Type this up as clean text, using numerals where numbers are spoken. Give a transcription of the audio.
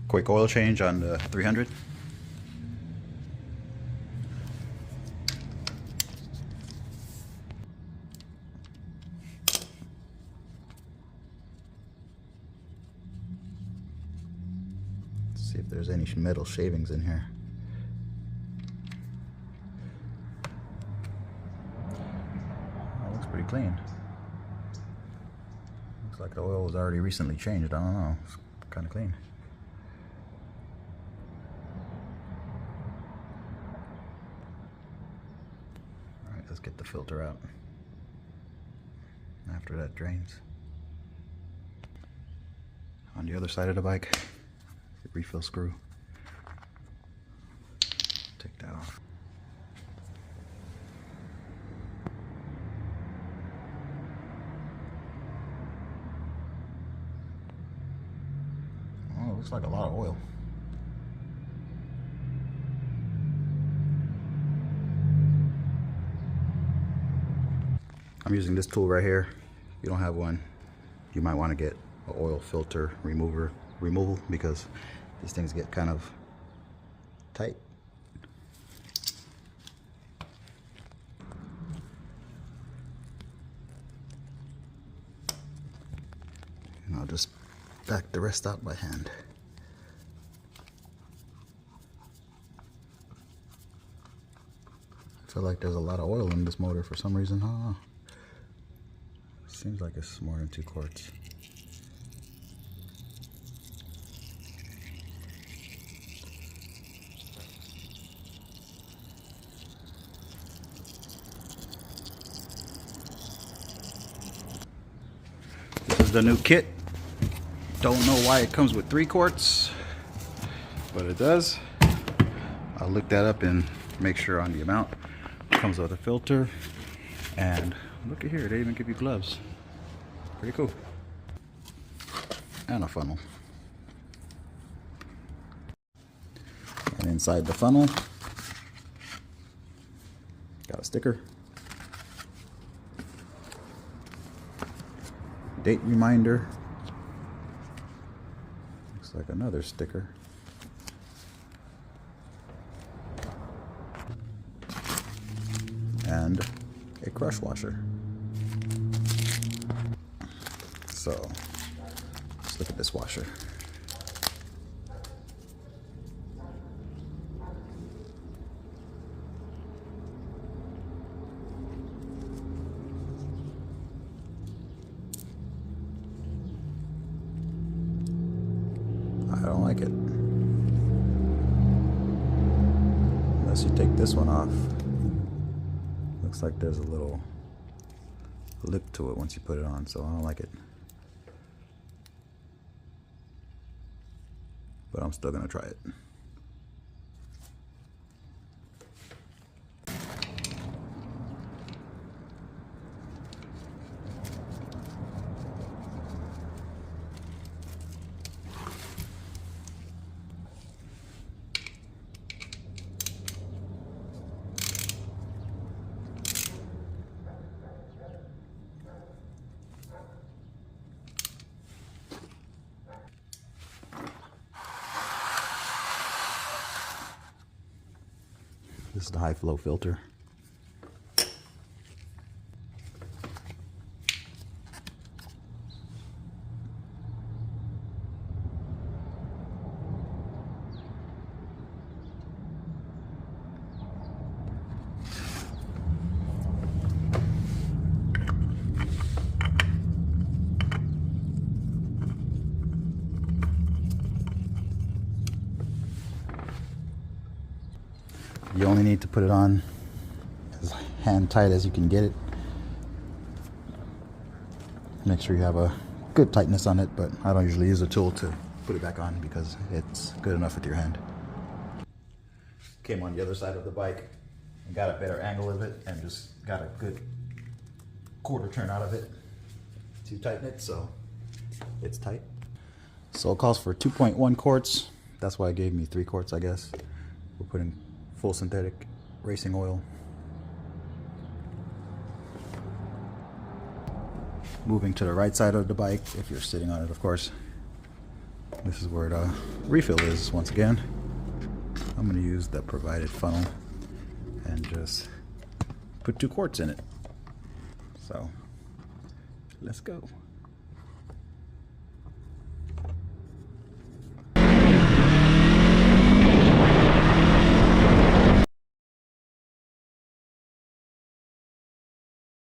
Quick oil change on the 300. Let's see if there's any metal shavings in here. Oh, looks pretty clean. Looks like the oil was already recently changed. I don't know. It's kind of clean. Alright, let's get the filter out after that drains. On the other side of the bike, the refill screw. Take that off. Oh, looks like a lot of oil. I'm using this tool right here. If you don't have one, you might want to get an oil filter removal because these things get kind of tight. And I'll just back the rest out by hand. I feel like there's a lot of oil in this motor for some reason. I don't know. Seems like it's more than 2 quarts. This is the new kit. Don't know why it comes with 3 quarts, but it does. I'll look that up and make sure on the amount. It comes with a filter, and look at here, they even give you gloves. Pretty cool. And a funnel. And inside the funnel, got a sticker. Date reminder. Looks like another sticker. And a crush washer. So let's look at this washer. I don't like it. Unless you take this one off. Looks like there's a little lip to it once you put it on, so I don't like it. But I'm still gonna try it. This is the high flow filter. You only need to put it on as hand tight as you can get it. Make sure you have a good tightness on it, but I don't usually use a tool to put it back on because it's good enough with your hand. Came on the other side of the bike and got a better angle of it and just got a good quarter turn out of it to tighten it, so it's tight. So it calls for 2.1 quarts. That's why it gave me 3 quarts, I guess. We're putting full synthetic racing oil. Moving to the right side of the bike, if you're sitting on it, of course. This is where the refill is once again. I'm going to use the provided funnel and just put 2 quarts in it. So let's go.